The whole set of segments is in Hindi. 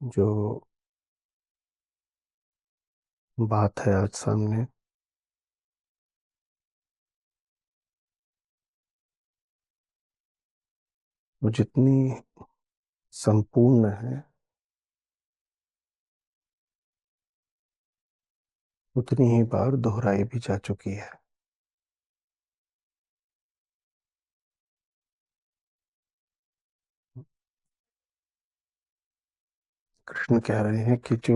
जो बात है आज सामने, वो जितनी संपूर्ण है उतनी ही बार दोहराई भी जा चुकी है। कृष्ण कह रहे हैं कि जो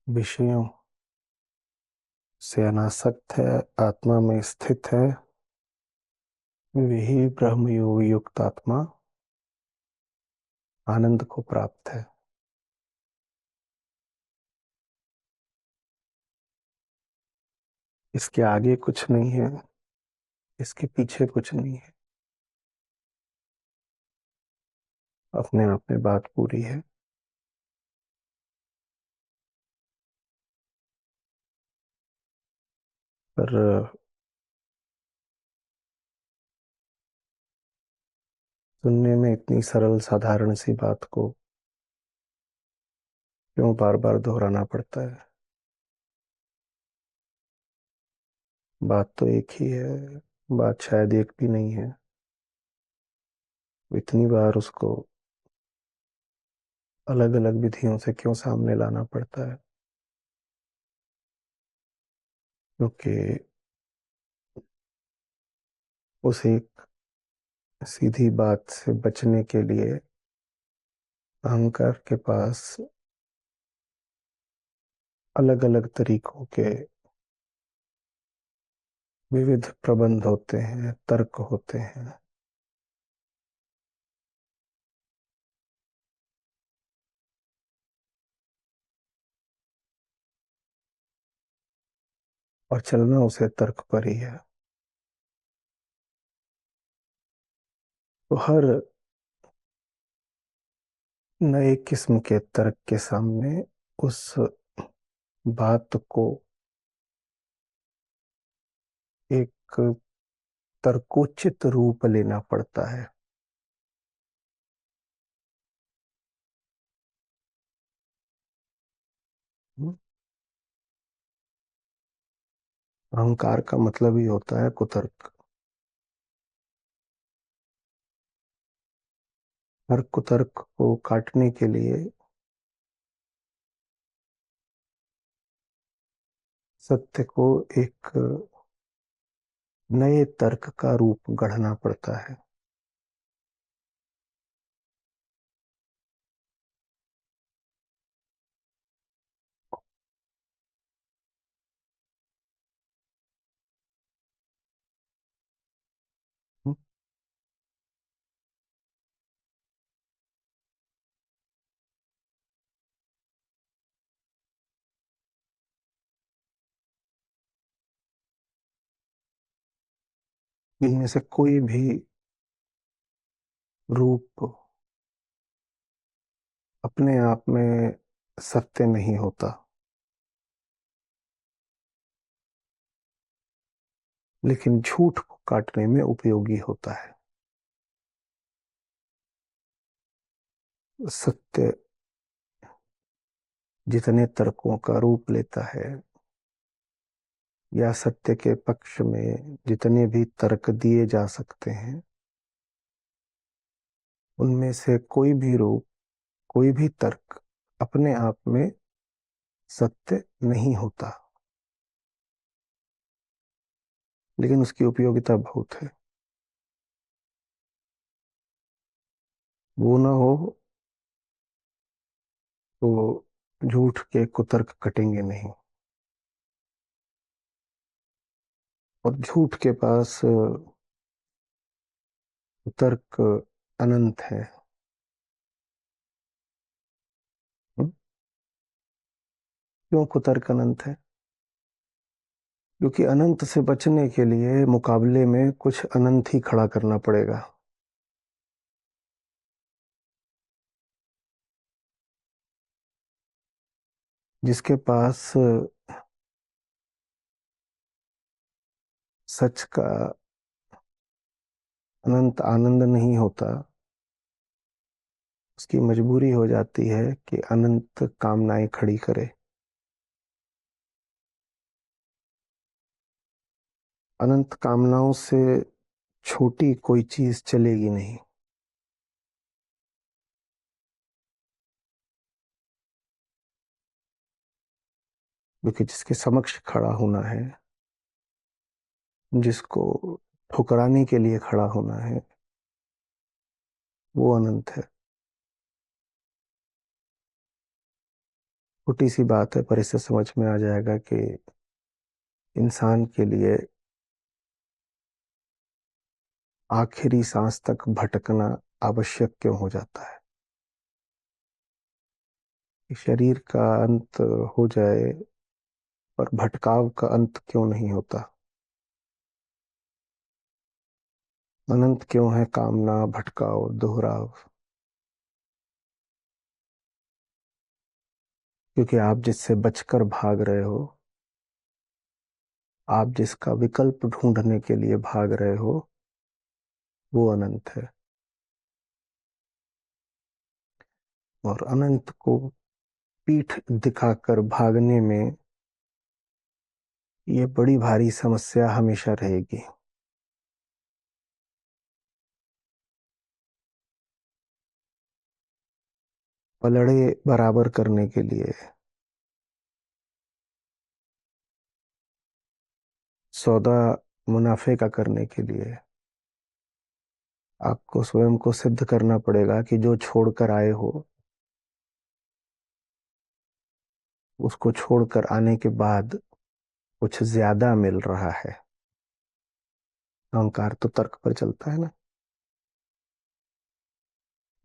विषयों से अनासक्त है, आत्मा में स्थित है, वही ब्रह्म योग युक्त आत्मा आनंद को प्राप्त है। इसके आगे कुछ नहीं है, इसके पीछे कुछ नहीं है। अपने आप में बात पूरी है। पर सुनने में इतनी सरल साधारण सी बात को क्यों बार बार दोहराना पड़ता है? बात तो एक ही है, बात शायद एक भी नहीं है। इतनी बार उसको अलग अलग विधियों से क्यों सामने लाना पड़ता है? क्योंकि उस एक सीधी बात से बचने के लिए अहंकार के पास अलग अलग तरीकों के विविध प्रबंध होते हैं, तर्क होते हैं। और चलना उसे तर्क पर ही है। तो हर नए किस्म के तर्क के सामने उस बात को एक तर्कोचित रूप लेना पड़ता है। अहंकार का मतलब ही होता है कुतर्क। हर कुतर्क को काटने के लिए सत्य को एक नए तर्क का रूप गढ़ना पड़ता है। इनमें से कोई भी रूप अपने आप में सत्य नहीं होता, लेकिन झूठ को काटने में उपयोगी होता है। सत्य जितने तर्कों का रूप लेता है, या सत्य के पक्ष में जितने भी तर्क दिए जा सकते हैं, उनमें से कोई भी रूप, कोई भी तर्क अपने आप में सत्य नहीं होता, लेकिन उसकी उपयोगिता बहुत है। वो ना हो तो झूठ के कुतर्क कटेंगे नहीं। और झूठ के पास कुतर्क अनंत है। हम्म? क्यों कुतर्क अनंत है? क्योंकि अनंत से बचने के लिए मुकाबले में कुछ अनंत ही खड़ा करना पड़ेगा। जिसके पास सच का अनंत आनंद नहीं होता, उसकी मजबूरी हो जाती है कि अनंत कामनाएं खड़ी करे। अनंत कामनाओं से छोटी कोई चीज चलेगी नहीं। क्योंकि जिसके समक्ष खड़ा होना है, जिसको ठुकराने के लिए खड़ा होना है, वो अनंत है। छोटी सी बात है, पर इससे समझ में आ जाएगा कि इंसान के लिए आखिरी सांस तक भटकना आवश्यक क्यों हो जाता है। कि शरीर का अंत हो जाए पर भटकाव का अंत क्यों नहीं होता। अनंत क्यों है कामना, भटकाव, दोहराव। क्योंकि आप जिससे बचकर भाग रहे हो, आप जिसका विकल्प ढूंढने के लिए भाग रहे हो, वो अनंत है। और अनंत को पीठ दिखाकर भागने में ये बड़ी भारी समस्या हमेशा रहेगी। पलड़े बराबर करने के लिए, सौदा मुनाफे का करने के लिए आपको स्वयं को सिद्ध करना पड़ेगा कि जो छोड़कर आए हो, उसको छोड़कर आने के बाद कुछ ज्यादा मिल रहा है। अहंकार तो तर्क पर चलता है ना।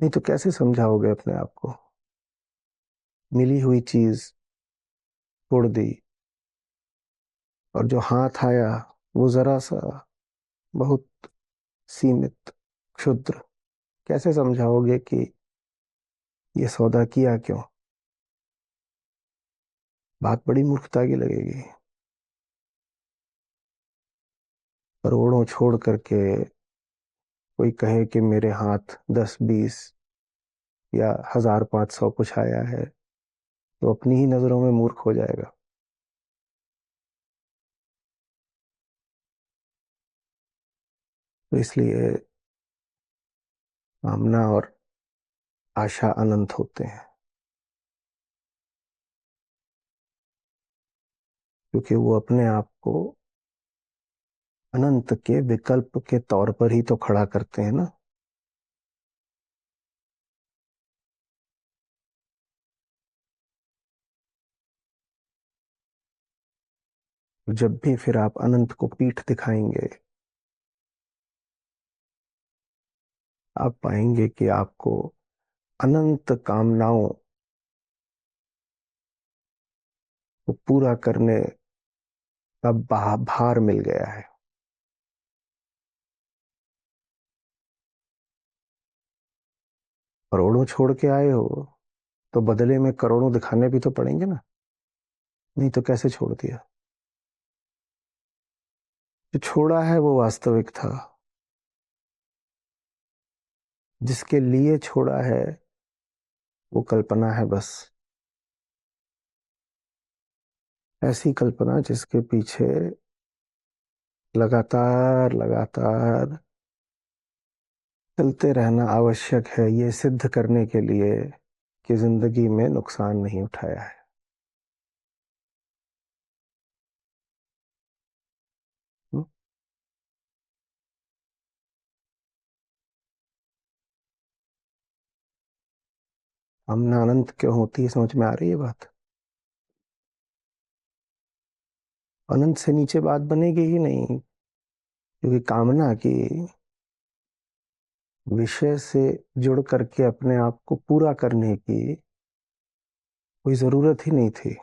नहीं तो कैसे समझाओगे अपने आप को। मिली हुई चीज छोड़ दी, और जो हाथ आया वो जरा सा, बहुत सीमित, क्षुद्र। कैसे समझाओगे कि ये सौदा किया क्यों। बात बड़ी मूर्खता की लगेगी। करोड़ों छोड़ करके कोई कहे कि मेरे हाथ 10 20 या 1500 कुछ आया है, तो अपनी ही नजरों में मूर्ख हो जाएगा। तो इसलिए कामना और आशा अनंत होते हैं। क्योंकि वो अपने आप को अनंत के विकल्प के तौर पर ही तो खड़ा करते हैं ना। जब भी फिर आप अनंत को पीठ दिखाएंगे, आप पाएंगे कि आपको अनंत कामनाओं को पूरा करने का भार मिल गया है। करोड़ों छोड़ के आए हो, तो बदले में करोड़ों दिखाने भी तो पड़ेंगे ना। नहीं तो कैसे छोड़ दिया। जो छोड़ा है वो वास्तविक था, जिसके लिए छोड़ा है वो कल्पना है बस। ऐसी कल्पना जिसके पीछे लगातार लगातार चलते रहना आवश्यक है, ये सिद्ध करने के लिए कि जिंदगी में नुकसान नहीं उठाया है। हम्म? कामना अनंत क्यों होती है, समझ में आ रही है बात। अनंत से नीचे बात बनेगी ही नहीं। क्योंकि कामना की विषय से जुड़ करके अपने आप को पूरा करने की कोई जरूरत ही नहीं थी।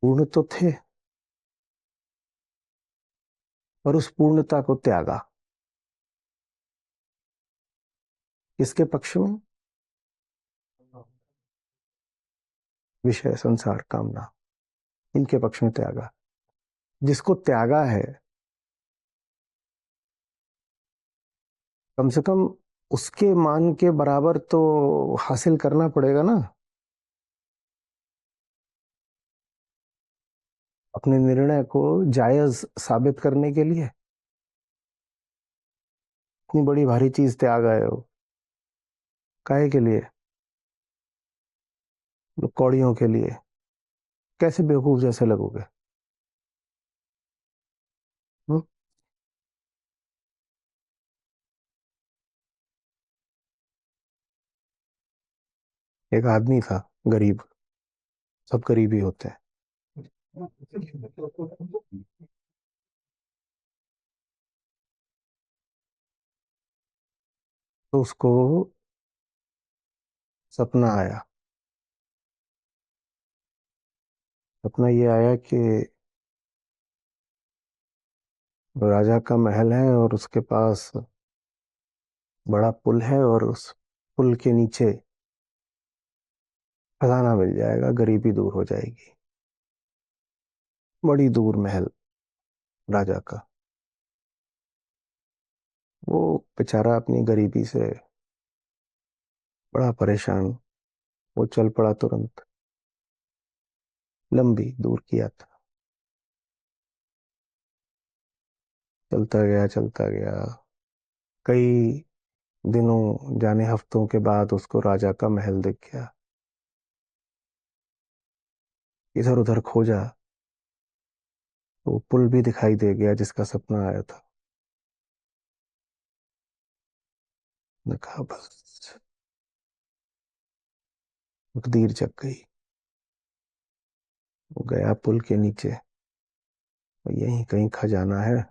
पूर्ण तो थे, और उस पूर्णता को त्यागा। किसके पक्ष में। विषय, संसार, कामना, इनके पक्ष में त्यागा। जिसको त्यागा है कम से कम उसके मान के बराबर तो हासिल करना पड़ेगा ना, अपने निर्णय को जायज साबित करने के लिए। इतनी बड़ी भारी चीज त्याग आए हो, काहे के लिए? कौड़ियों के लिए? कैसे बेवकूफ जैसे लगोगे? हम्म? एक आदमी था, गरीब, सब गरीब ही होते हैं। तो उसको सपना आया। सपना ये आया कि राजा का महल है और उसके पास बड़ा पुल है, और उस पुल के नीचे खजाना मिल जाएगा, गरीबी दूर हो जाएगी। बड़ी दूर महल राजा का। वो बेचारा अपनी गरीबी से बड़ा परेशान, वो चल पड़ा तुरंत, लंबी दूर की यात्रा। चलता गया चलता गया, कई दिनों जाने हफ्तों के बाद उसको राजा का महल दिख गया। इधर उधर खोजा तो पुल भी दिखाई दे गया जिसका सपना आया था। ने कहा बस, तकदीर जग गई। वो गया पुल के नीचे, यहीं कहीं खजाना है,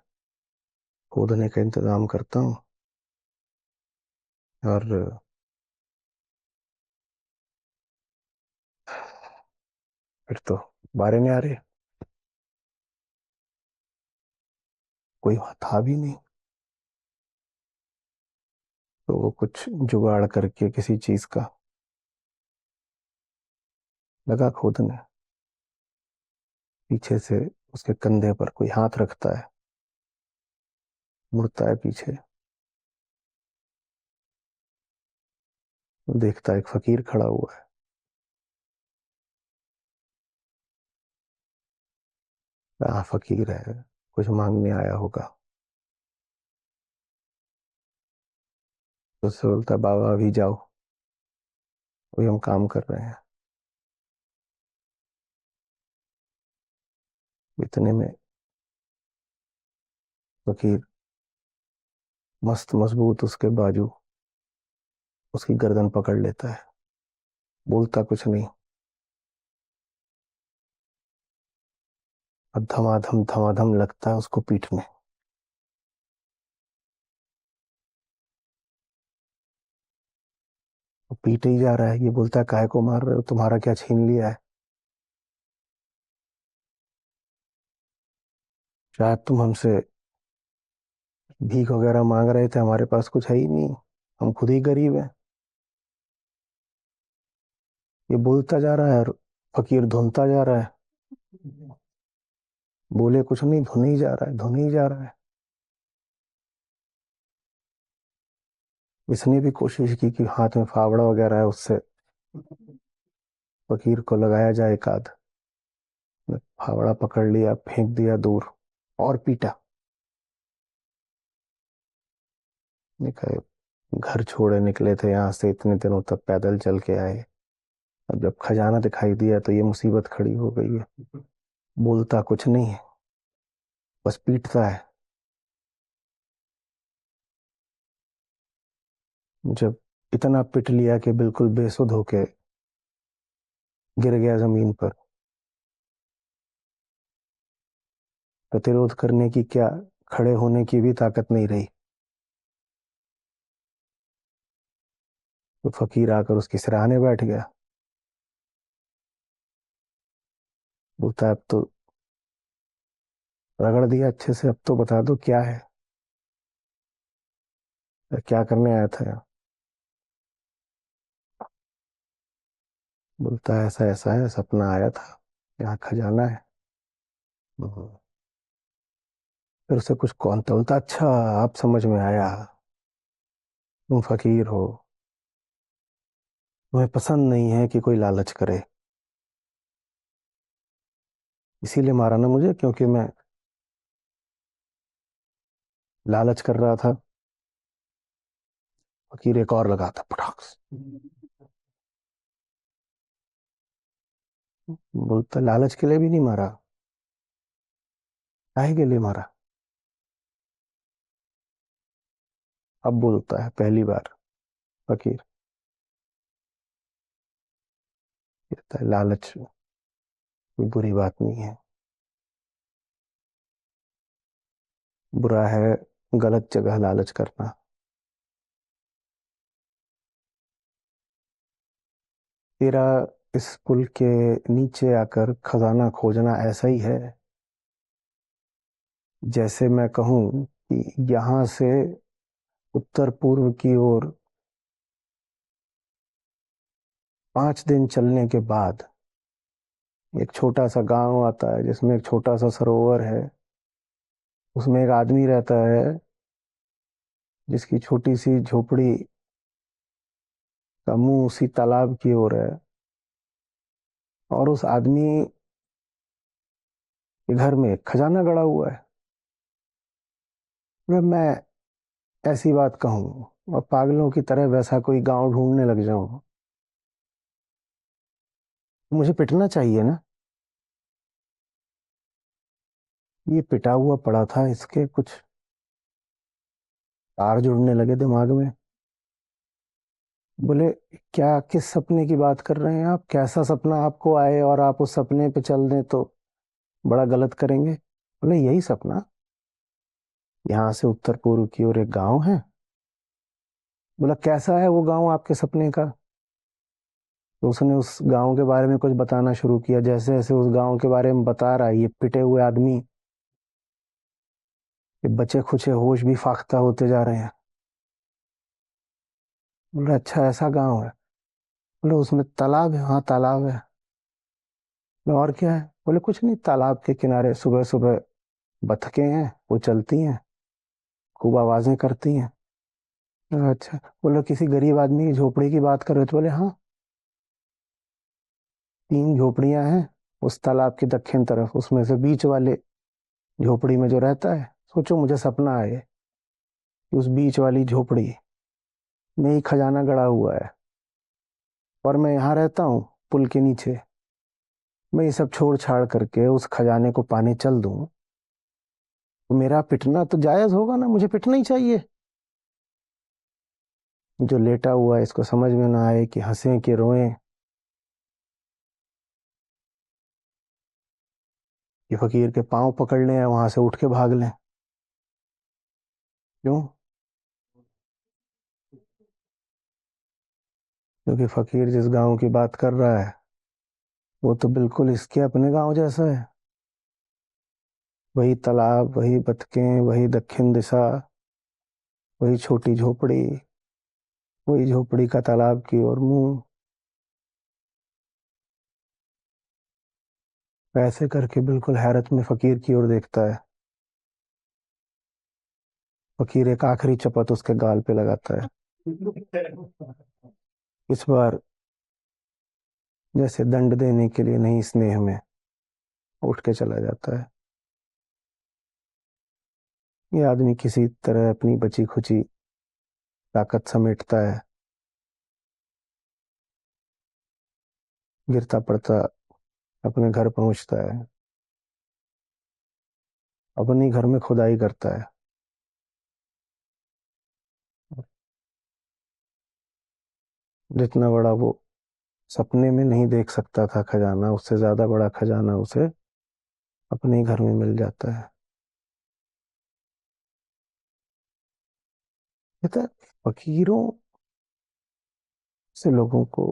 खोदने का इंतजाम करता हूँ। और फिर तो बारे में आ रहे, कोई वहां था भी नहीं। तो वो कुछ जुगाड़ करके किसी चीज का लगा खोदने। पीछे से उसके कंधे पर कोई हाथ रखता है, मुड़ता है पीछे, देखता है एक फकीर खड़ा हुआ है। हाँ, फकीर है, कुछ मांगने आया होगा। तो उससे बोलता है, बाबा अभी जाओ, अभी हम काम कर रहे हैं। इतने में फकीर, मस्त मजबूत उसके बाजू, उसकी गर्दन पकड़ लेता है। बोलता कुछ नहीं, और धमाधम धमाधम लगता है उसको पीठ में। वो पीटे ही जा रहा है। ये बोलता है, काहे को मार रहे हो, तुम्हारा क्या छीन लिया है? शायद तुम हमसे भीख वगैरह मांग रहे थे, हमारे पास कुछ है ही नहीं, हम खुद ही गरीब हैं। ये बोलता जा रहा है और फकीर धुनता जा रहा है। बोले कुछ नहीं, धुन ही जा रहा है, धुन ही जा रहा है। इसने भी कोशिश की कि हाथ में फावड़ा वगैरह है, उससे फकीर को लगाया जाए एक आध। फावड़ा पकड़ लिया, फेंक दिया दूर, और पीटा। निकले, घर छोड़े निकले थे यहाँ से, इतने दिनों तक पैदल चल के आए, अब जब खजाना दिखाई दिया तो ये मुसीबत खड़ी हो गई है। बोलता कुछ नहीं है, बस पीटता है। जब इतना पिट लिया कि बिल्कुल बेसुध होके गिर गया जमीन पर, प्रतिरोध करने की क्या, खड़े होने की भी ताकत नहीं रही। तो फकीर आकर उसकी सिरहाने बैठ गया। बोलता है, अब तो रगड़ दिया अच्छे से, अब तो बता दो क्या है, क्या करने आया था यहाँ? बोलता है, ऐसा ऐसा है, सपना आया था, यहाँ खजाना है। हम्म। फिर उसे कुछ कौन बोलता, अच्छा, आप समझ में आया, तुम फकीर हो, तुम्हें पसंद नहीं है कि कोई लालच करे, इसीलिए मारा ना मुझे, क्योंकि मैं लालच कर रहा था। फकीर एक और लगाता पटाख से। बोलता लालच के लिए भी नहीं मारा, काहे के लिए मारा। अब बोलता है पहली बार फकीर, कहता है लालच कोई बुरी बात नहीं है, बुरा है गलत जगह लालच करना। तेरा इस पुल के नीचे आकर खजाना खोजना ऐसा ही है जैसे मैं कहूं कि यहाँ से उत्तर पूर्व की ओर 5 दिन चलने के बाद एक छोटा सा गांव आता है जिसमें एक छोटा सा सरोवर है, उसमें एक आदमी रहता है जिसकी छोटी सी झोपड़ी का मुंह उसी तालाब की ओर है, और उस आदमी के घर में एक खजाना गड़ा हुआ है। अगर मैं ऐसी बात कहूँ और पागलों की तरह वैसा कोई गांव ढूंढने लग जाऊं, तो मुझे पिटना चाहिए ना। ये पिटा हुआ पड़ा था, इसके कुछ तार जुड़ने लगे दिमाग में। बोले क्या, किस सपने की बात कर रहे हैं आप, कैसा सपना आपको आए और आप उस सपने पे चल दें तो बड़ा गलत करेंगे। बोले यही सपना, यहाँ से उत्तर पूर्व की ओर एक गांव है। बोला कैसा है वो गांव आपके सपने का। तो उसने उस गांव के बारे में कुछ बताना शुरू किया। जैसे जैसे उस गांव के बारे में बता रहा है, ये पिटे हुए आदमी, ये बचे खुचे होश भी फाख्ता होते जा रहे हैं। बोले अच्छा ऐसा गांव है। बोले उसमें तालाब है। हाँ तालाब है। बोले और क्या है। बोले कुछ नहीं, तालाब के किनारे सुबह सुबह बतखें हैं, वो चलती हैं, खूब आवाजें करती हैं। अच्छा। बोले किसी गरीब आदमी की झोपड़ी की बात कर रहे थे। बोले हाँ, 3 झोपड़ियां हैं उस तालाब की दक्षिण तरफ, उसमें से बीच वाले झोपड़ी में जो रहता है, सोचो मुझे सपना आए कि उस बीच वाली झोपड़ी में ही खजाना गड़ा हुआ है और मैं यहाँ रहता हूँ पुल के नीचे। मैं ये सब छोड़ छाड़ करके उस खजाने को पाने चल दूं तो मेरा पिटना तो जायज होगा ना, मुझे पिटना ही चाहिए। जो लेटा हुआ है इसको समझ में ना आए कि हंसे कि रोएं, कि फकीर के पांव पकड़ लें या वहां से उठ के भाग लें। क्यों? क्योंकि फकीर जिस गांव की बात कर रहा है वो तो बिल्कुल इसके अपने गांव जैसा है। वही तालाब, वही बतखें, वही दक्षिण दिशा, वही छोटी झोपड़ी, वही झोपड़ी का तालाब की ओर मुंह। ऐसे करके बिल्कुल हैरत में फकीर की ओर देखता है। फकीर एक आखिरी चपत उसके गाल पे लगाता है। इस बार जैसे दंड देने के लिए नहीं, स्नेह में उठ के चला जाता है। ये आदमी किसी तरह अपनी बची खुची ताकत समेटता है, गिरता पड़ता अपने घर पहुंचता है, अपने घर में खुदाई करता है। जितना बड़ा वो सपने में नहीं देख सकता था खजाना, उससे ज्यादा बड़ा खजाना उसे अपने ही घर में मिल जाता है। कहता है फकीरों से लोगों को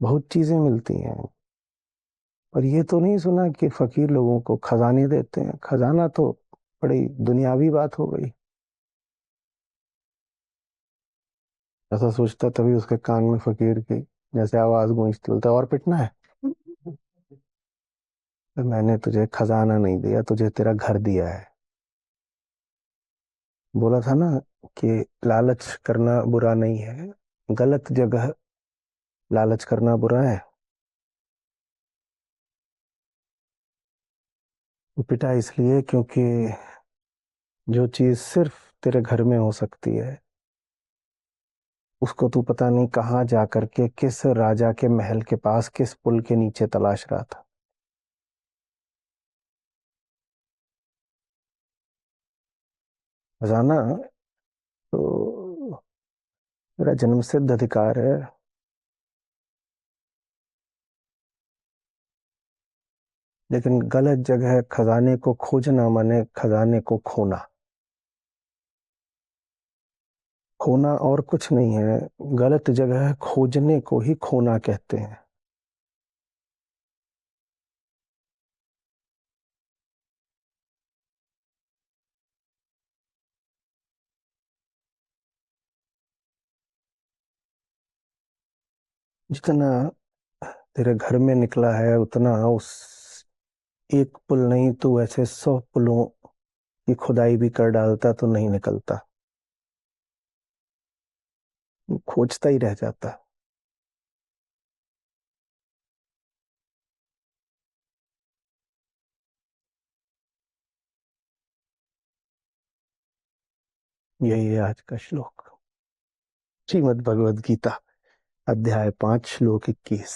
बहुत चीजें मिलती हैं, और ये तो नहीं सुना कि फकीर लोगों को खजाने देते हैं। खजाना तो बड़ी दुनियावी बात हो गई। ऐसा सोचता तभी उसके कान में फकीर की जैसे आवाज गूंजती। बोलता और पिटना है। तो मैंने तुझे खजाना नहीं दिया, तुझे तेरा घर दिया है। बोला था ना कि लालच करना बुरा नहीं है, गलत जगह लालच करना बुरा है। वो पिटा इसलिए क्योंकि जो चीज सिर्फ तेरे घर में हो सकती है, उसको तू पता नहीं कहाँ जा करके किस राजा के महल के पास किस पुल के नीचे तलाश रहा था। खजाना तो मेरा जन्मसिद्ध अधिकार है। लेकिन गलत जगह खजाने को खोजना माने खजाने को खोना। खोना और कुछ नहीं है, गलत जगह खोजने को ही खोना कहते हैं। जितना तेरे घर में निकला है उतना उस एक पुल नहीं तो ऐसे 100 पुलों की खुदाई भी कर डालता तो नहीं निकलता, खोजता ही रह जाता। यही है आज का श्लोक। श्रीमद् भगवद गीता, अध्याय 5, श्लोक 21।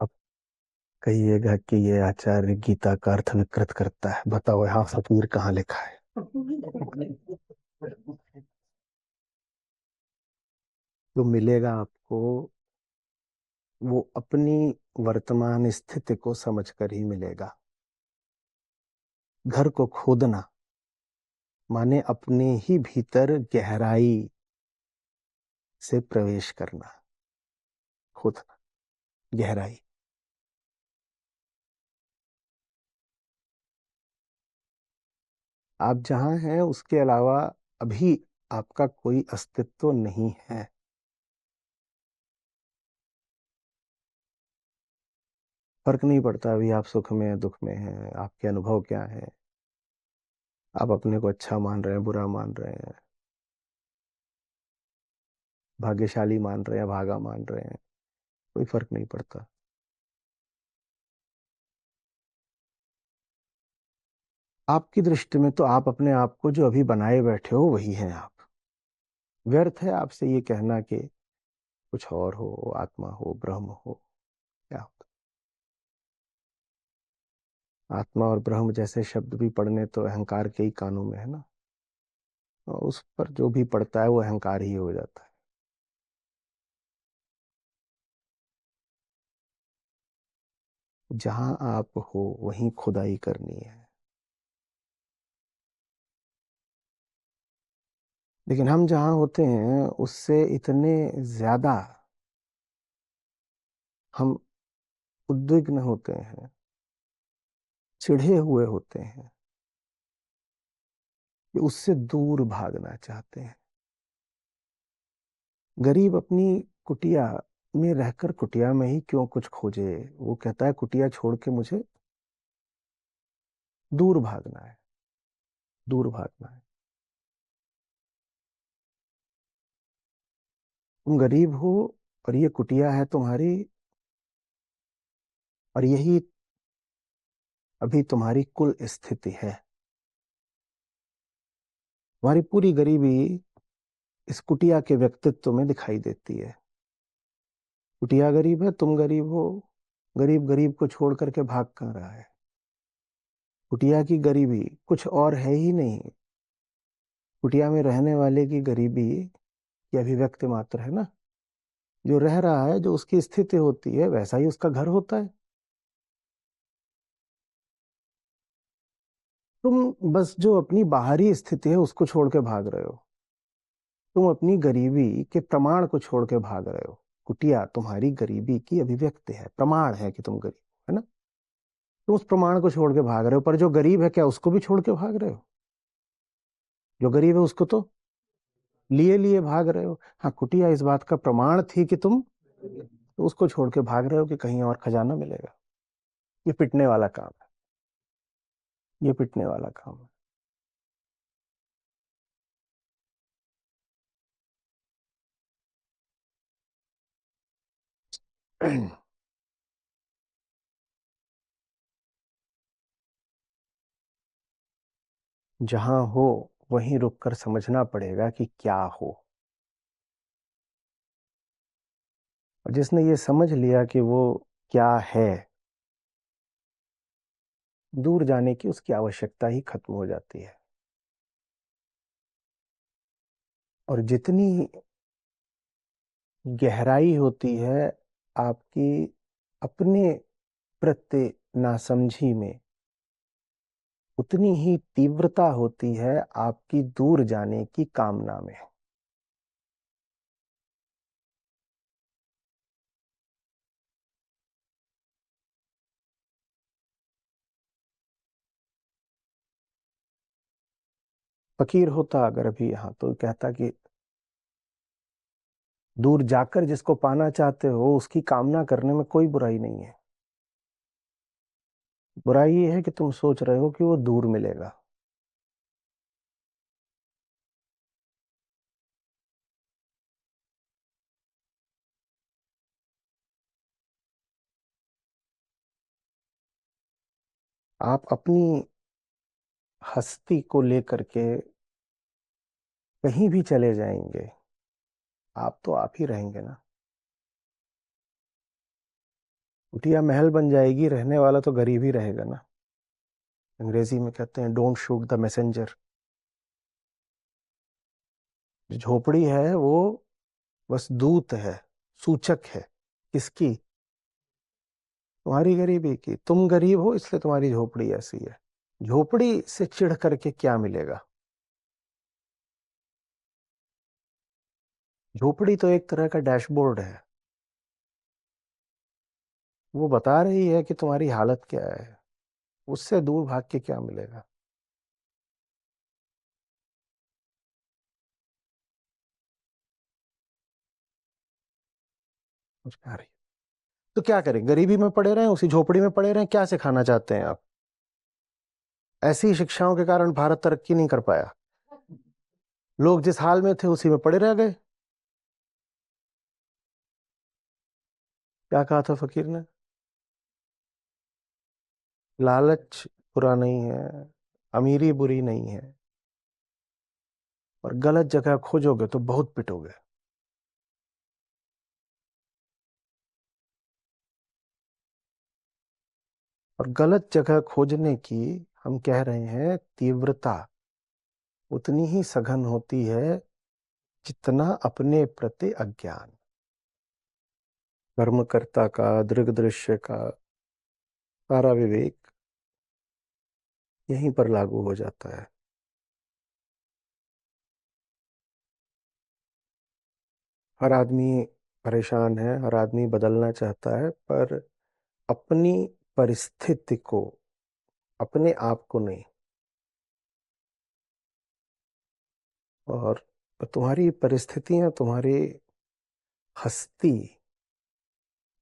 अब कहिएगा कि ये आचार्य गीता का अर्थ विकृत करता है, बताओ यहाँ फकीर कहाँ लिखा है। जो मिलेगा आपको वो अपनी वर्तमान स्थिति को समझकर ही मिलेगा। घर को खोदना माने अपने ही भीतर गहराई से प्रवेश करना। खोदना, गहराई। आप जहां हैं उसके अलावा अभी आपका कोई अस्तित्व नहीं है। फर्क नहीं पड़ता अभी आप सुख में हैं दुख में हैं, आपके अनुभव क्या है। आप अपने को अच्छा मान रहे हैं बुरा मान रहे हैं, भाग्यशाली मान रहे हैं भागा मान रहे हैं, कोई फर्क नहीं पड़ता। आपकी दृष्टि में तो आप अपने आप को जो अभी बनाए बैठे हो वही हैं आप। व्यर्थ है आपसे ये कहना कि कुछ और हो, आत्मा हो, ब्रह्म हो। क्या होता? आत्मा और ब्रह्म जैसे शब्द भी पढ़ने तो अहंकार के ही कानों में है ना, और उस पर जो भी पड़ता है वो अहंकार ही हो जाता है। जहां आप हो वहीं खुदाई करनी है। लेकिन हम जहां होते हैं उससे इतने ज्यादा हम उद्विग्न होते हैं, चिढ़े हुए होते हैं कि उससे दूर भागना चाहते हैं। गरीब अपनी कुटिया में रहकर कुटिया में ही क्यों कुछ खोजे, वो कहता है कुटिया छोड़ के मुझे दूर भागना है, दूर भागना है। तुम गरीब हो और ये कुटिया है तुम्हारी, और यही अभी तुम्हारी कुल स्थिति है। तुम्हारी पूरी गरीबी इस कुटिया के व्यक्तित्व में दिखाई देती है। कुटिया गरीब है, तुम गरीब हो। गरीब गरीब को छोड़ करके भाग कहाँ रहा है। कुटिया की गरीबी कुछ और है ही नहीं। कुटिया में रहने वाले की गरीबी की अभिव्यक्ति मात्र है ना। जो रह रहा है, जो उसकी स्थिति होती है वैसा ही उसका घर होता है। तुम बस जो अपनी बाहरी स्थिति है उसको छोड़ के भाग रहे हो। तुम अपनी गरीबी के प्रमाण को छोड़ के भाग रहे हो। कुटिया तुम्हारी गरीबी की अभिव्यक्ति है, प्रमाण है कि तुम गरीब हो, है ना। तुम उस प्रमाण को छोड़ के भाग रहे हो, पर जो गरीब है क्या उसको भी छोड़ के भाग रहे हो? जो गरीब है उसको तो लिए लिए भाग रहे हो। हाँ, कुटिया इस बात का प्रमाण थी कि तुम तो उसको छोड़ के भाग रहे हो कि कहीं और खजाना मिलेगा। ये पिटने वाला काम है। ये पिटने वाला काम है। जहां हो वहीं रुककर समझना पड़ेगा कि क्या हो। और जिसने ये समझ लिया कि वो क्या है, दूर जाने की उसकी आवश्यकता ही खत्म हो जाती है। और जितनी गहराई होती है आपकी अपने प्रति नासमझी में, उतनी ही तीव्रता होती है आपकी दूर जाने की कामना में। फकीर होता अगर अभी यहाँ तो कहता कि दूर जाकर जिसको पाना चाहते हो उसकी कामना करने में कोई बुराई नहीं है। बुराई ये है कि तुम सोच रहे हो कि वो दूर मिलेगा। आप अपनी हस्ती को लेकर के कहीं भी चले जाएंगे, आप तो आप ही रहेंगे ना। कुटिया महल बन जाएगी, रहने वाला तो गरीब ही रहेगा ना। अंग्रेजी में कहते हैं डोंट शूट द मैसेंजर। जो झोपड़ी है वो बस दूत है, सूचक है। किसकी? तुम्हारी गरीबी की। तुम गरीब हो इसलिए तुम्हारी झोपड़ी ऐसी है। झोपड़ी से चिढ़ करके क्या मिलेगा? झोपड़ी तो एक तरह का डैशबोर्ड है। वो बता रही है कि तुम्हारी हालत क्या है। उससे दूर भाग के क्या मिलेगा? समझ में आ रही है? तो क्या करें? गरीबी में पड़े रहें, उसी झोपड़ी में पड़े रहें? क्या सिखाना चाहते हैं आप? ऐसी शिक्षाओं के कारण भारत तरक्की नहीं कर पाया। लोग जिस हाल में थे उसी में पड़े रह गए। क्या कहा था फकीर ने? लालच बुरा नहीं है, अमीरी बुरी नहीं है, और गलत जगह खोजोगे तो बहुत पिटोगे। और गलत जगह खोजने की, हम कह रहे हैं, तीव्रता उतनी ही सघन होती है जितना अपने प्रति अज्ञान। कर्मकर्ता का, दृग दृश्य का सारा विवेक यहीं पर लागू हो जाता है। हर आदमी परेशान है, हर आदमी बदलना चाहता है, पर अपनी परिस्थिति को, अपने आप को नहीं। और तुम्हारी परिस्थितियां तुम्हारी हस्ती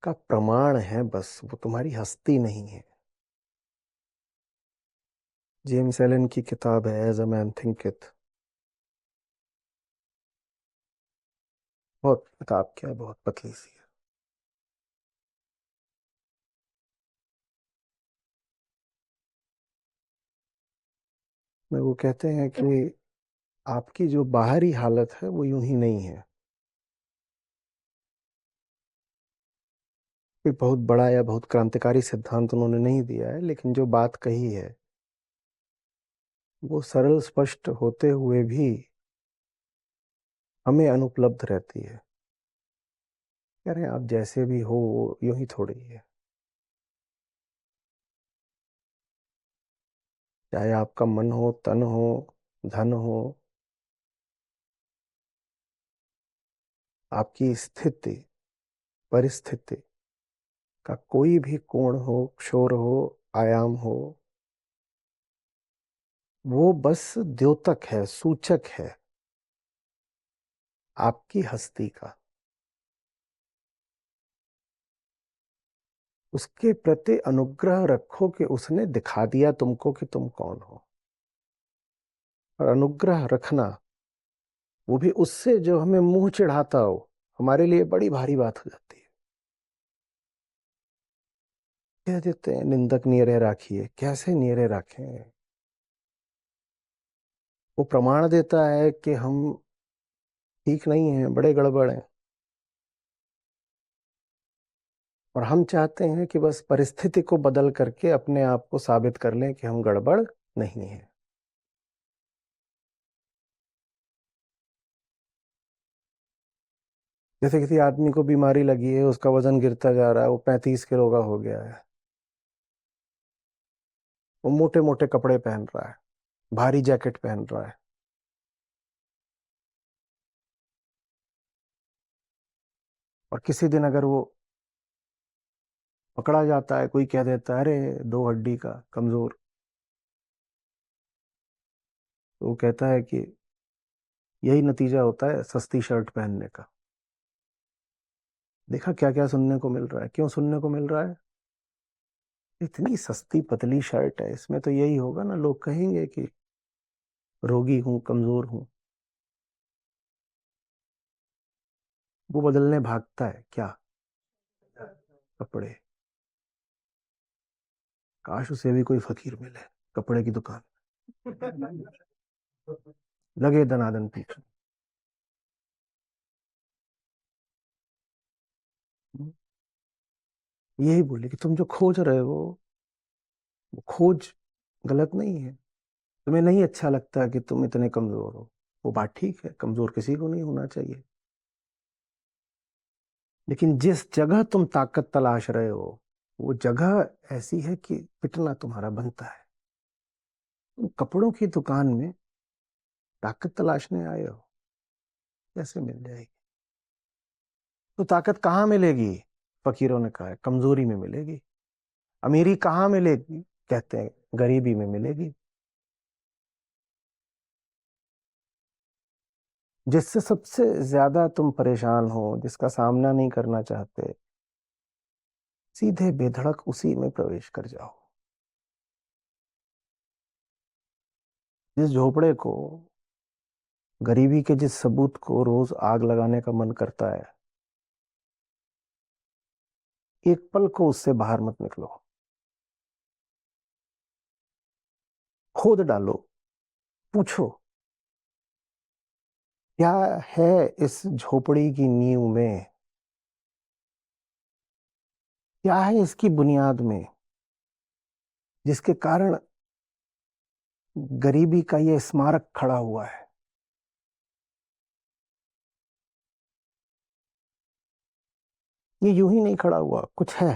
का प्रमाण है, बस वो तुम्हारी हस्ती नहीं है। जेम्स एलन की किताब है एज अ मैन थिंकeth। बहुत किताब क्या, बहुत पतली सी है। में वो कहते हैं कि आपकी जो बाहरी हालत है वो यूं ही नहीं है। कोई बहुत बड़ा या बहुत क्रांतिकारी सिद्धांत उन्होंने नहीं दिया है, लेकिन जो बात कही है वो सरल स्पष्ट होते हुए भी हमें अनुपलब्ध रहती है। कह रहे हैं आप जैसे भी हो यूं ही थोड़ी है। चाहे आपका मन हो, तन हो, धन हो, आपकी स्थिति, परिस्थिति का कोई भी कोण हो, शोर हो, आयाम हो, वो बस द्योतक है, सूचक है आपकी हस्ती का। उसके प्रति अनुग्रह रखो कि उसने दिखा दिया तुमको कि तुम कौन हो। और अनुग्रह रखना वो भी उससे जो हमें मुंह चिढ़ाता हो, हमारे लिए बड़ी भारी बात हो जाती है। कह देते हैं निंदक नियरे राखिए, कैसे नियरे रखें? वो प्रमाण देता है कि हम ठीक नहीं हैं, बड़े गड़बड़ हैं, और हम चाहते हैं कि बस परिस्थिति को बदल करके अपने आप को साबित कर लें कि हम गड़बड़ नहीं है। जैसे किसी आदमी को बीमारी लगी है, उसका वजन गिरता जा रहा है, वो 35 किलो का हो गया है, वो मोटे मोटे कपड़े पहन रहा है, भारी जैकेट पहन रहा है, और किसी दिन अगर वो पकड़ा जाता है, कोई कह देता है अरे दो हड्डी का कमजोर, तो वो कहता है कि यही नतीजा होता है सस्ती शर्ट पहनने का। देखा क्या क्या सुनने को मिल रहा है? क्यों सुनने को मिल रहा है? इतनी सस्ती पतली शर्ट है, इसमें तो यही होगा ना, लोग कहेंगे कि रोगी हूं, कमजोर हूं। वो बदलने भागता है क्या? कपड़े। काश उसे भी कोई फकीर मिले कपड़े की दुकान, लगे दनादन पीछे। यही बोले कि तुम जो खोज रहे हो, वो खोज गलत नहीं है। तुम्हें नहीं अच्छा लगता कि तुम इतने कमजोर हो, वो बात ठीक है, कमजोर किसी को नहीं होना चाहिए। लेकिन जिस जगह तुम ताकत तलाश रहे हो, वो जगह ऐसी है कि पिटना तुम्हारा बनता है। तुम कपड़ों की दुकान में ताकत तलाशने आए हो, कैसे मिल जाएगी? तो ताकत कहाँ मिलेगी? फकीरों ने कहा है कमजोरी में मिलेगी। अमीरी कहाँ मिलेगी? कहते हैं गरीबी में मिलेगी। जिससे सबसे ज्यादा तुम परेशान हो, जिसका सामना नहीं करना चाहते, सीधे बेधड़क उसी में प्रवेश कर जाओ। जिस झोपड़े को, गरीबी के जिस सबूत को रोज आग लगाने का मन करता है, एक पल को उससे बाहर मत निकलो, खोद डालो, पूछो क्या है इस झोपड़ी की नींव में, क्या है इसकी बुनियाद में, जिसके कारण गरीबी का ये स्मारक खड़ा हुआ है। ये यूं ही नहीं खड़ा हुआ, कुछ है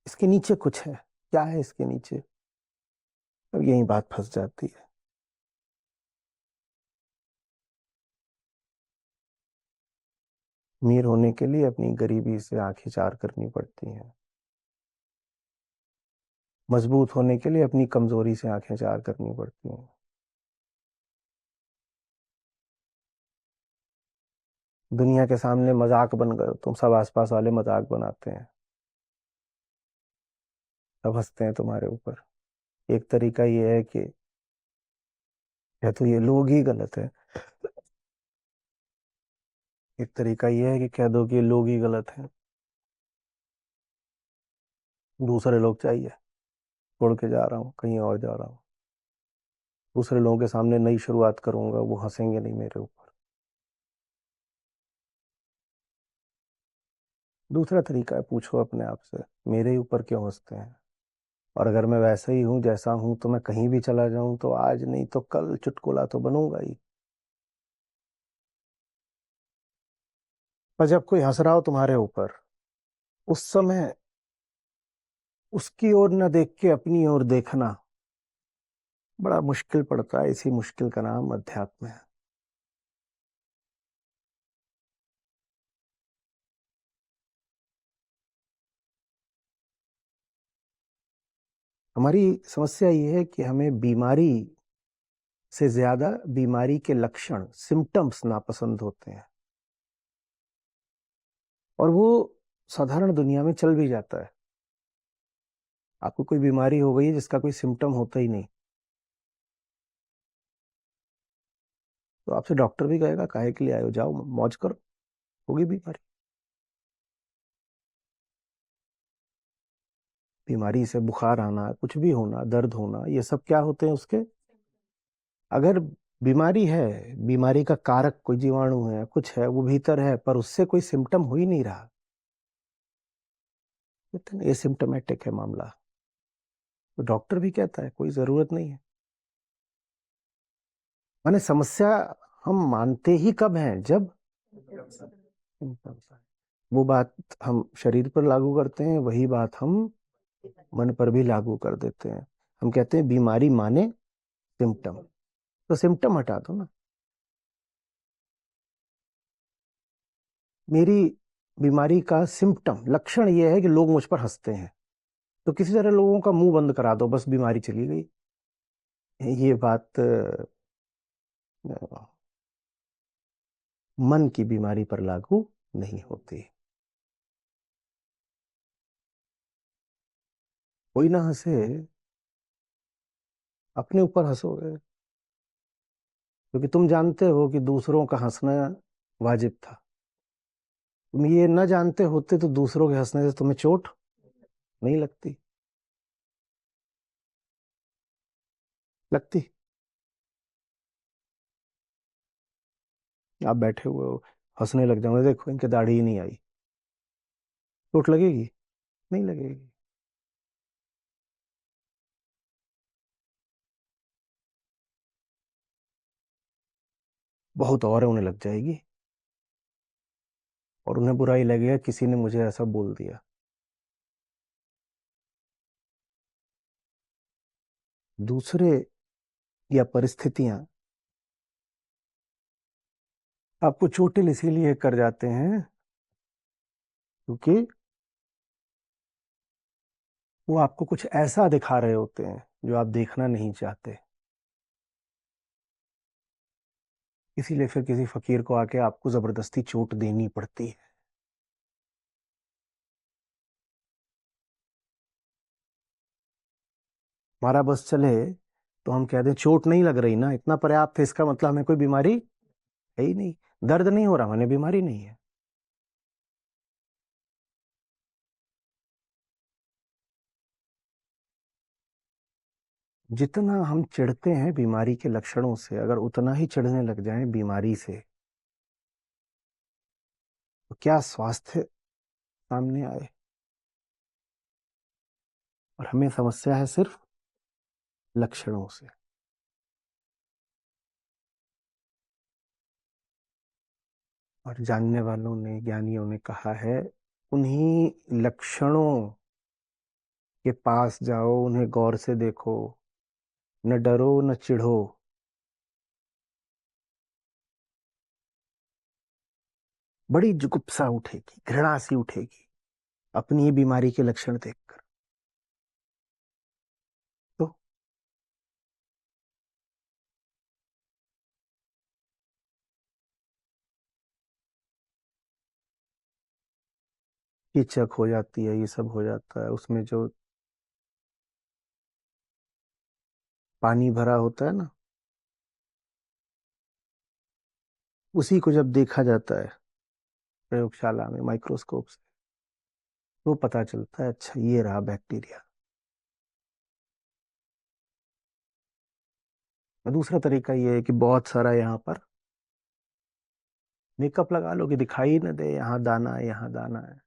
इसके नीचे, कुछ है। क्या है इसके नीचे? अब यही बात फंस जाती है। अमीर होने के लिए अपनी गरीबी से आंखें चार करनी पड़ती हैं, मजबूत होने के लिए अपनी कमजोरी से आंखें चार करनी पड़ती हैं। दुनिया के सामने मजाक बन गए हो तुम, सब आसपास वाले मजाक बनाते हैं, सब हंसते हैं तुम्हारे ऊपर। एक तरीका ये है कि या तो ये लोग ही गलत है, एक तरीका ये है कि कह दो कि ये लोग ही गलत हैं, दूसरे लोग चाहिए, छोड़ के जा रहा हूँ, कहीं और जा रहा हूँ, दूसरे लोगों के सामने नई शुरुआत करूंगा, वो हंसेंगे नहीं मेरे ऊपर। दूसरा तरीका है, पूछो अपने आप से मेरे ऊपर क्यों हंसते हैं, और अगर मैं वैसा ही हूँ जैसा हूं, तो मैं कहीं भी चला जाऊं तो आज नहीं तो कल चुटकुला तो बनूंगा ही। पर जब कोई हंस रहा हो तुम्हारे ऊपर, उस समय उसकी ओर न देख के अपनी ओर देखना बड़ा मुश्किल पड़ता है। इसी मुश्किल का नाम अध्यात्म है। हमारी समस्या ये है कि हमें बीमारी से ज्यादा बीमारी के लक्षण, सिम्टम्स नापसंद होते हैं, और वो साधारण दुनिया में चल भी जाता है। आपको कोई बीमारी हो गई है जिसका कोई सिम्टम होता ही नहीं, तो आपसे डॉक्टर भी कहेगा काहे के लिए आए हो, जाओ मौज करो, होगी बीमारी। बीमारी से बुखार आना, कुछ भी होना, दर्द होना, ये सब क्या होते हैं उसके? अगर बीमारी है, बीमारी का कारक कोई जीवाणु है, कुछ है, वो भीतर है, पर उससे कोई सिम्टम हो ही नहीं रहा, इतना एसिम्टोमेटिक है मामला, तो डॉक्टर भी कहता है कोई जरूरत नहीं है। माने समस्या हम मानते ही कब हैं, जब symptoms आए। वो बात हम शरीर पर लागू करते हैं, वही बात हम मन पर भी लागू कर देते हैं। हम कहते हैं बीमारी माने सिम्टम, तो सिम्टम हटा दो ना। मेरी बीमारी का सिम्टम, लक्षण ये है कि लोग मुझ पर हंसते हैं, तो किसी तरह लोगों का मुंह बंद करा दो, बस बीमारी चली गई। ये बात मन की बीमारी पर लागू नहीं होती। कोई ना हंसे, अपने ऊपर हंसोगे, क्योंकि तुम जानते हो कि दूसरों का हंसना वाजिब था। तुम ये न जानते होते तो दूसरों के हंसने से तुम्हें चोट नहीं लगती, लगती। आप बैठे हुए हो, हंसने लग जाओगे, देखो इनके दाढ़ी ही नहीं आई, चोट लगेगी? नहीं लगेगी। बहुत और उन्हें लग जाएगी, और उन्हें बुराई लगेगा किसी ने मुझे ऐसा बोल दिया। दूसरे या परिस्थितियां आपको चोटिल इसीलिए कर जाते हैं क्योंकि वो आपको कुछ ऐसा दिखा रहे होते हैं जो आप देखना नहीं चाहते। इसीलिए फिर किसी फकीर को आके आपको जबरदस्ती चोट देनी पड़ती है। हमारा बस चले तो हम कह दें चोट नहीं लग रही ना, इतना पर्याप्त है, इसका मतलब हमें कोई बीमारी है ही नहीं, दर्द नहीं हो रहा, मैंने बीमारी नहीं है। जितना हम चिढ़ते हैं बीमारी के लक्षणों से, अगर उतना ही चिढ़ने लग जाएं बीमारी से, तो क्या स्वास्थ्य सामने आए? और हमें समस्या है सिर्फ लक्षणों से। और जानने वालों ने, ज्ञानियों ने कहा है, उन्हीं लक्षणों के पास जाओ, उन्हें गौर से देखो, न डरो न चिढ़ो। बड़ी जुगुप्सा उठेगी, घृणा सी उठेगी अपनी ही बीमारी के लक्षण देखकर। तो हिचक हो जाती है, ये सब हो जाता है, उसमें जो पानी भरा होता है ना, उसी को जब देखा जाता है प्रयोगशाला में माइक्रोस्कोप से, तो पता चलता है अच्छा ये रहा बैक्टीरिया। दूसरा तरीका ये है कि बहुत सारा यहाँ पर मेकअप लगा लो कि दिखाई न दे, यहाँ दाना है, यहाँ दाना है।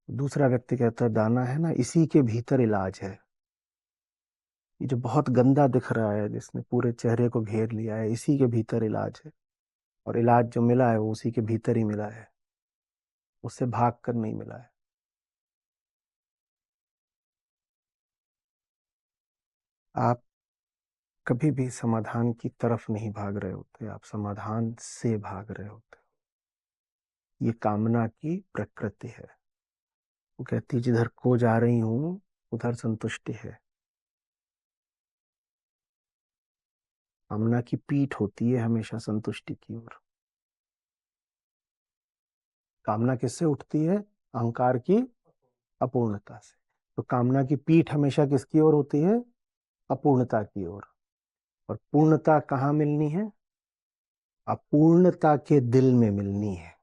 दूसरा व्यक्ति कहता है दाना है ना, इसी के भीतर इलाज है। ये जो बहुत गंदा दिख रहा है, जिसने पूरे चेहरे को घेर लिया है, इसी के भीतर इलाज है। और इलाज जो मिला है वो उसी के भीतर ही मिला है, उससे भाग कर नहीं मिला है। आप कभी भी समाधान की तरफ नहीं भाग रहे होते, आप समाधान से भाग रहे होते। ये कामना की प्रकृति है। वो कहती है जिधर को जा रही हूं उधर संतुष्टि है। कामना की पीठ होती है हमेशा संतुष्टि की ओर। कामना किससे उठती है? अहंकार की अपूर्णता से। तो कामना की पीठ हमेशा किसकी ओर होती है? अपूर्णता की ओर। और पूर्णता कहाँ मिलनी है? अपूर्णता के दिल में मिलनी है।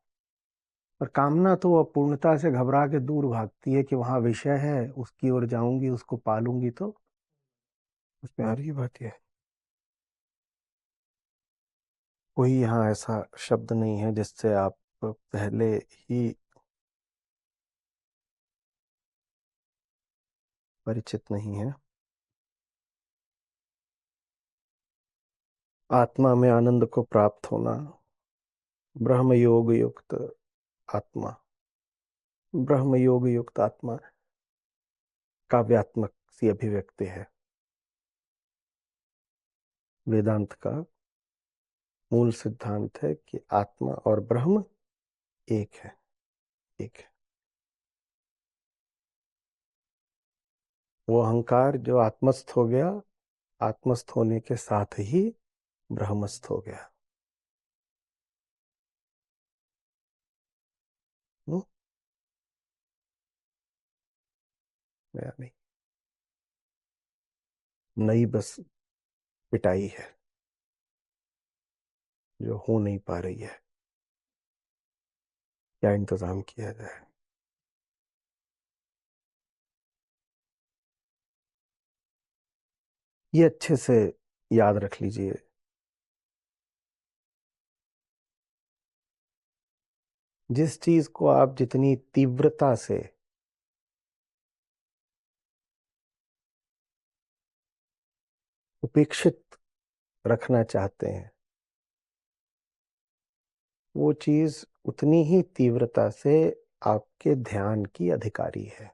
और कामना तो अपूर्णता से घबरा के दूर भागती है कि वहां विषय है, उसकी ओर जाऊंगी, उसको पालूंगी तो उसमें आ रही बात है। कोई यहाँ ऐसा शब्द नहीं है जिससे आप पहले ही परिचित नहीं है। आत्मा में आनंद को प्राप्त होना, ब्रह्म योग युक्त आत्मा। ब्रह्म योग युक्त आत्मा काव्यात्मक सी अभिव्यक्ति है। वेदांत का मूल सिद्धांत है कि आत्मा और ब्रह्म एक है, एक है। वो अहंकार जो आत्मस्थ हो गया, आत्मस्थ होने के साथ ही ब्रह्मस्थ हो गया। हम्म, गया नहीं। नई बस पिटाई है जो हो नहीं पा रही है। क्या इंतजाम किया जाए? ये अच्छे से याद रख लीजिए। जिस चीज को आप जितनी तीव्रता से उपेक्षित रखना चाहते हैं, वो चीज उतनी ही तीव्रता से आपके ध्यान की अधिकारी है।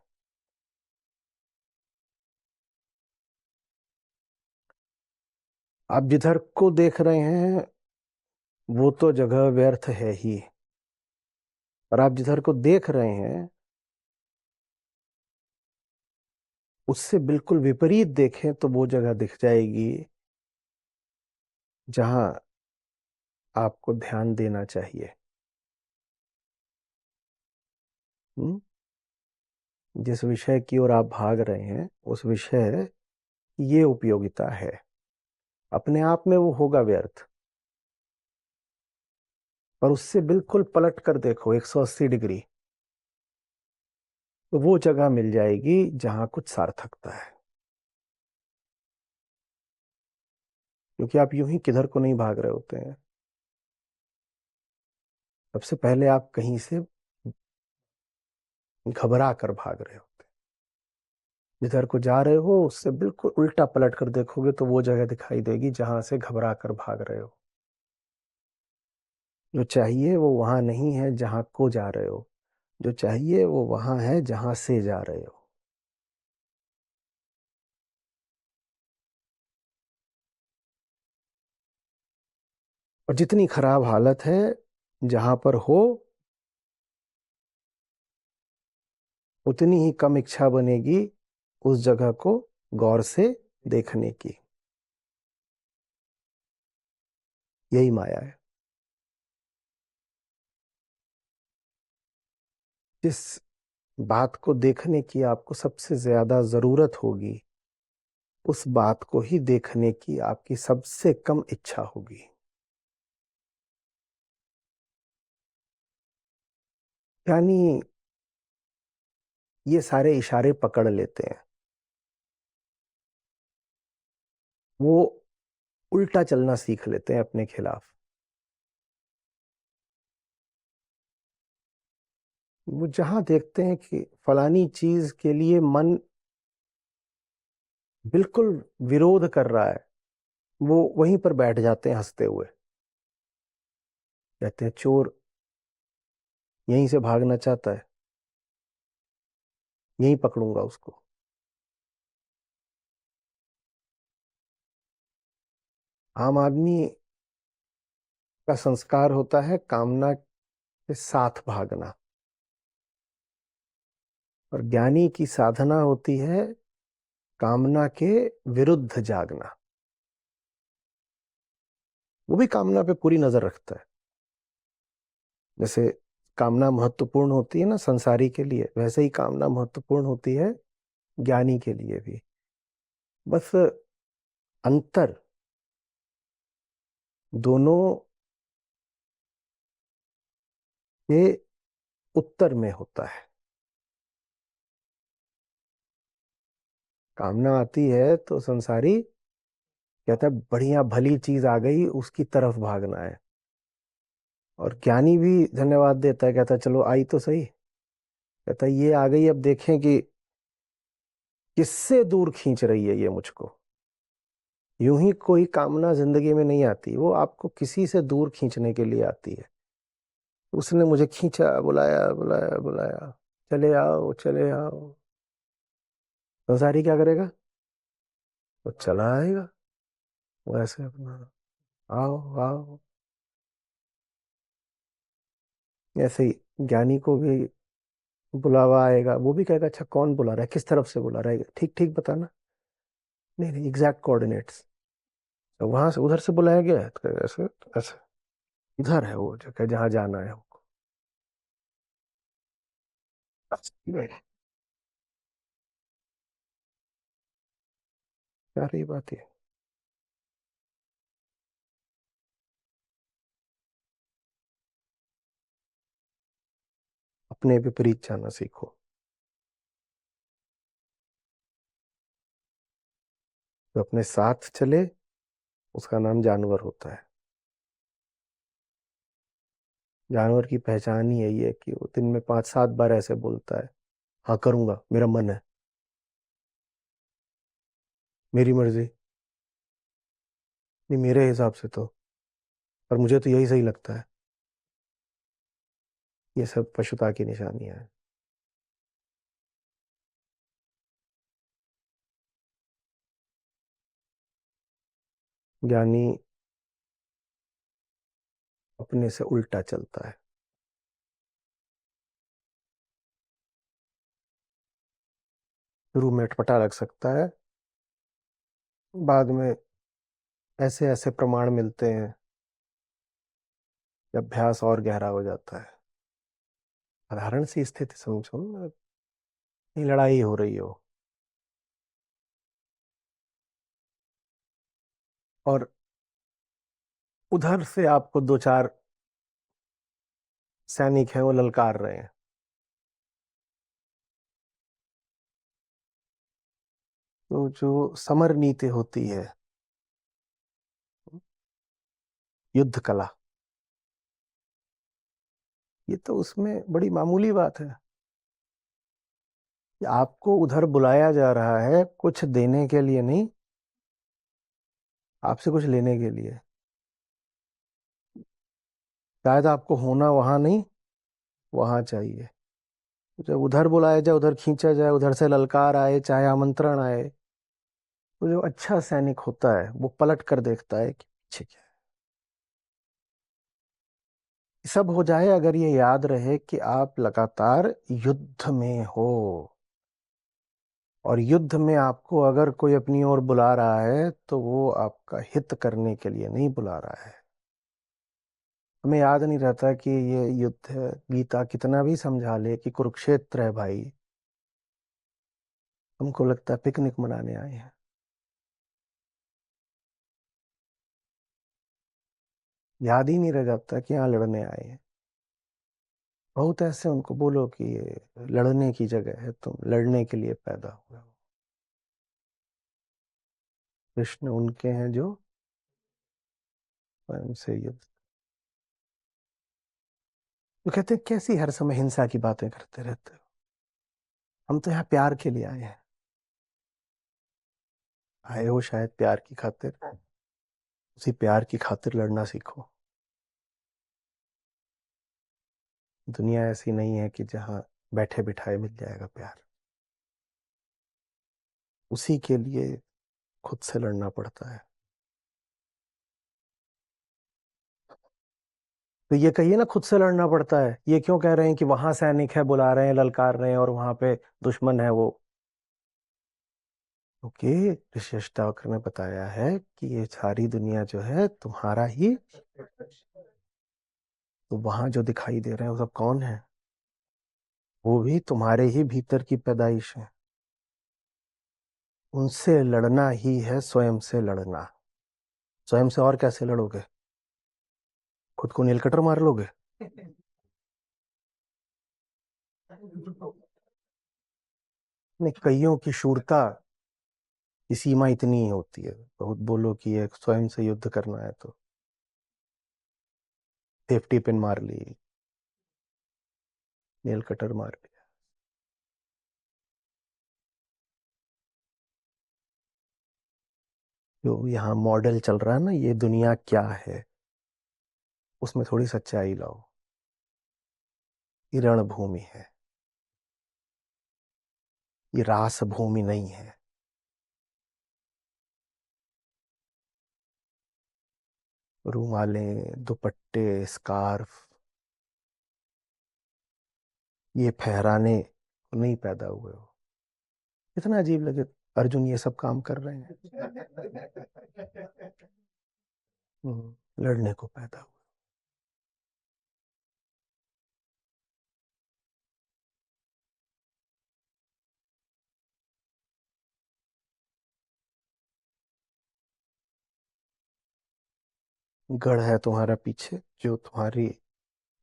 आप जिधर को देख रहे हैं वो तो जगह व्यर्थ है ही, और आप जिधर को देख रहे हैं उससे बिल्कुल विपरीत देखें तो वो जगह दिख जाएगी जहां आपको ध्यान देना चाहिए। हम्म? जिस विषय की ओर आप भाग रहे हैं उस विषय की ये उपयोगिता है। अपने आप में वो होगा व्यर्थ, पर उससे बिल्कुल पलट कर देखो 180 डिग्री, तो वो जगह मिल जाएगी जहां कुछ सार्थकता है। क्योंकि आप यूं ही किधर को नहीं भाग रहे होते हैं। सबसे पहले आप कहीं से घबरा कर भाग रहे होते हैं। जिधर को जा रहे हो उससे बिल्कुल उल्टा पलट कर देखोगे तो वो जगह दिखाई देगी जहां से घबरा कर भाग रहे हो। जो चाहिए वो वहां नहीं है जहां को जा रहे हो, जो चाहिए वो वहां है जहां से जा रहे हो। और जितनी खराब हालत है जहां पर हो, उतनी ही कम इच्छा बनेगी उस जगह को गौर से देखने की। यही माया है। जिस बात को देखने की आपको सबसे ज्यादा जरूरत होगी, उस बात को ही देखने की आपकी सबसे कम इच्छा होगी। यानी ये सारे इशारे पकड़ लेते हैं, वो उल्टा चलना सीख लेते हैं अपने खिलाफ। वो जहां देखते हैं कि फलानी चीज के लिए मन बिल्कुल विरोध कर रहा है, वो वहीं पर बैठ जाते हैं हंसते हुए। कहते हैं चोर यहीं से भागना चाहता है, यहीं पकड़ूंगा उसको। आम आदमी का संस्कार होता है कामना के साथ भागना, और ज्ञानी की साधना होती है कामना के विरुद्ध जागना। वो भी कामना पे पूरी नजर रखता है। जैसे कामना महत्वपूर्ण होती है ना संसारी के लिए, वैसे ही कामना महत्वपूर्ण होती है ज्ञानी के लिए भी। बस अंतर दोनों के उत्तर में होता है। कामना आती है तो संसारी कहता है बढ़िया भली चीज आ गई, उसकी तरफ भागना है। और ज्ञानी भी धन्यवाद देता है, कहता है चलो आई तो सही। कहता है ये आ गई, अब देखें कि किससे दूर खींच रही है ये मुझको। यूं ही कोई कामना जिंदगी में नहीं आती, वो आपको किसी से दूर खींचने के लिए आती है। उसने मुझे खींचा, बुलाया बुलाया बुलाया, चले आओ चले आओ। संसारी क्या करेगा? वो चला आएगा, वो ऐसे अपना आओ आओ। ऐसे ही ज्ञानी को भी बुलावा आएगा, वो भी कहेगा अच्छा कौन बुला रहा है, किस तरफ से बुला रहा है, ठीक ठीक बताना। नहीं नहीं, एग्जैक्ट कोऑर्डिनेट्स। तो वहां से उधर से बुलाया गया है तो कहेगा ऐसे ऐसे, इधर है वो जगह जहाँ जाना है हमको। क्या रही बात है। अपने विपरीत जाना सीखो। जो अपने साथ चले उसका नाम जानवर होता है। जानवर की पहचान ही यही है कि वो दिन में 5-7 बार ऐसे बोलता है, हाँ करूंगा, मेरा मन है, मेरी मर्जी, नहीं मेरे हिसाब से तो, पर मुझे तो यही सही लगता है। ये सब पशुता की निशानियां हैं। ज्ञानी अपने से उल्टा चलता है। शुरू में अटपटा लग सकता है, बाद में ऐसे ऐसे प्रमाण मिलते हैं कि अभ्यास और गहरा हो जाता है। साधारण सी स्थिति समझो ना, कहीं लड़ाई हो रही हो और उधर से आपको 2-4 सैनिक हैं वो ललकार रहे हैं, तो जो समर नीति होती है, युद्ध कला, ये तो उसमें बड़ी मामूली बात है कि आपको उधर बुलाया जा रहा है कुछ देने के लिए नहीं, आपसे कुछ लेने के लिए। शायद आपको होना वहां नहीं, वहां चाहिए। जब उधर बुलाया जाए, उधर खींचा जाए, उधर से ललकार आए चाहे आमंत्रण आए, तो जो अच्छा सैनिक होता है वो पलट कर देखता है कि पीछे क्या है। सब हो जाए अगर ये याद रहे कि आप लगातार युद्ध में हो, और युद्ध में आपको अगर कोई अपनी ओर बुला रहा है तो वो आपका हित करने के लिए नहीं बुला रहा है। हमें याद नहीं रहता कि ये युद्ध है। गीता कितना भी समझा ले कि कुरुक्षेत्र है भाई, हमको लगता है पिकनिक मनाने आए हैं। याद ही नहीं रह जाता कि यहाँ लड़ने आए हैं। बहुत ऐसे उनको बोलो कि ये लड़ने की जगह है, तुम लड़ने के लिए पैदा हुए हो। कृष्ण उनके हैं जो स्वयं से युद्ध। तो कहते हैं कैसी हर समय हिंसा की बातें करते रहते हो, हम तो यहाँ प्यार के लिए आए हैं। आए हो शायद प्यार की खातिर, उसी प्यार की खातिर लड़ना सीखो। दुनिया ऐसी नहीं है कि जहाँ बैठे बिठाए मिल जाएगा प्यार, उसी के लिए खुद से लड़ना पड़ता है। तो ये कहिए ना खुद से लड़ना पड़ता है, ये क्यों कह रहे हैं कि वहां सैनिक है बुला रहे हैं ललकार रहे हैं और वहां पे दुश्मन है वो। ओके, ऋषि अष्टावक्र ने बताया है कि ये सारी दुनिया जो है तुम्हारा ही तो वहां जो दिखाई दे रहे हैं वो सब कौन है? वो भी तुम्हारे ही भीतर की पैदाइश है। उनसे लड़ना ही है स्वयं से लड़ना। स्वयं से और कैसे लड़ोगे? खुद को नील कटर मार लोगे? नहीं, कईयों की शूरता की सीमा इतनी ही होती है, बहुत बोलो कि ये स्वयं से युद्ध करना है तो सेफ्टी पिन मार ली, नेल कटर मार लिया। जो यहाँ मॉडल चल रहा है ना, ये दुनिया क्या है, उसमें थोड़ी सच्चाई लाओ। ये रणभूमि है, ये रास भूमि नहीं है। रूमालें, दुपट्टे, स्कार्फ, ये फहराने नहीं पैदा हुए हो। कितना अजीब लगे, अर्जुन ये सब काम कर रहे हैं। लड़ने को पैदा हुए। गढ़ है तुम्हारा पीछे, जो तुम्हारी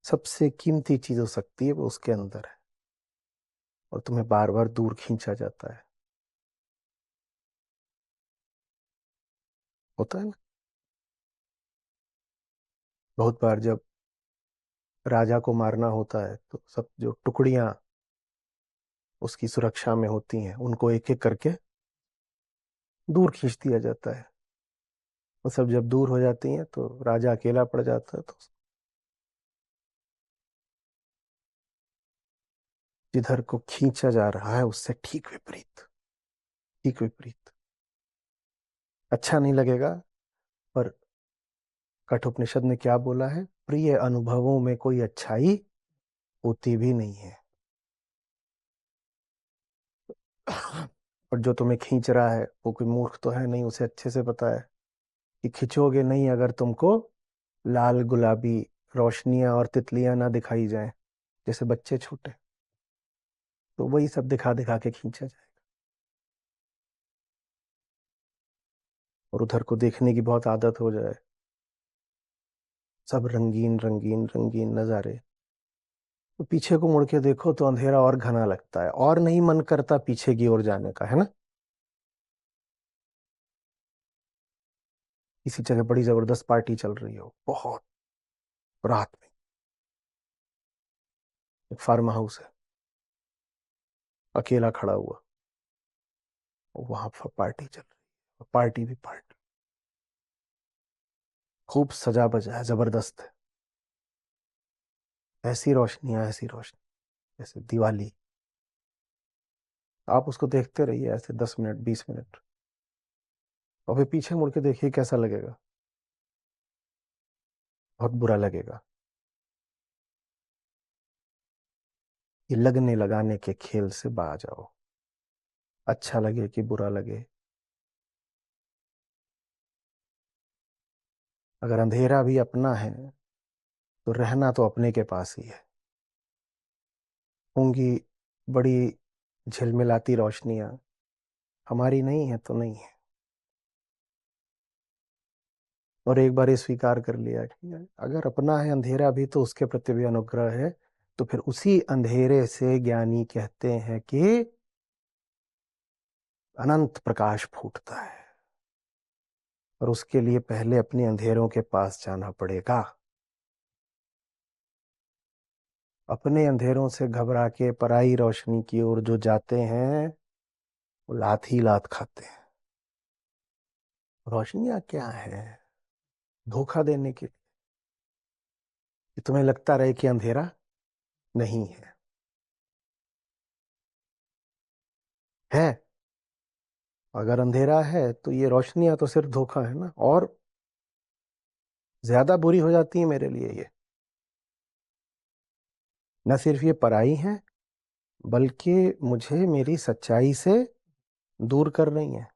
सबसे कीमती चीज हो सकती है वो उसके अंदर है, और तुम्हें बार बार दूर खींचा जाता है। होता है ना, बहुत बार जब राजा को मारना होता है तो सब जो टुकड़ियां उसकी सुरक्षा में होती हैं उनको एक एक करके दूर खींच दिया जाता है। वो सब जब दूर हो जाती हैं तो राजा अकेला पड़ जाता है, तो जिधर को खींचा जा रहा है उससे ठीक विपरीत, ठीक विपरीत। अच्छा नहीं लगेगा, पर कठोपनिषद ने क्या बोला है? प्रिय अनुभवों में कोई अच्छाई होती भी नहीं है। और जो तुम्हें खींच रहा है वो कोई मूर्ख तो है नहीं, उसे अच्छे से पता है कि खिंचोगे नहीं अगर तुमको लाल गुलाबी रोशनियां और तितलियां ना दिखाई जाएं, जैसे बच्चे छोटे, तो वही सब दिखा दिखा के खींचा जाए। और उधर को देखने की बहुत आदत हो जाए, सब रंगीन रंगीन रंगीन नजारे, तो पीछे को मुड़ के देखो तो अंधेरा और घना लगता है, और नहीं मन करता पीछे की ओर जाने का, है ना। किसी जगह बड़ी जबरदस्त पार्टी चल रही हो, बहुत रात में, एक फार्म हाउस है, अकेला खड़ा हुआ, वहां पर पार्टी चल रही है, पार्टी भी पार्टी, खूब सजा बजा है, जबरदस्त है, ऐसी रोशनियां, ऐसी रोशनी जैसे दिवाली। आप उसको देखते रहिए ऐसे 10 मिनट 20 मिनट, और फिर पीछे मुड़ के देखिए कैसा लगेगा। बहुत बुरा लगेगा। ये लगने लगाने के खेल से बाज आओ, अच्छा लगे कि बुरा लगे। अगर अंधेरा भी अपना है तो रहना तो अपने के पास ही है। होंगी बड़ी झिलमिलाती रोशनियां, हमारी नहीं है तो नहीं है। और एक बार ये स्वीकार कर लिया कि अगर अपना है अंधेरा भी तो उसके प्रति भी अनुग्रह है, तो फिर उसी अंधेरे से ज्ञानी कहते हैं कि अनंत प्रकाश फूटता है। और उसके लिए पहले अपने अंधेरों के पास जाना पड़ेगा। अपने अंधेरों से घबरा के पराई रोशनी की ओर जो जाते हैं वो लात ही लात खाते हैं। रोशनियां क्या है? धोखा देने के लिए, कि तुम्हें लगता रहे कि अंधेरा नहीं है। है, अगर अंधेरा है तो ये रोशनियां तो सिर्फ धोखा है ना, और ज्यादा बुरी हो जाती है मेरे लिए ये। न सिर्फ ये पराई है, बल्कि मुझे मेरी सच्चाई से दूर कर रही है।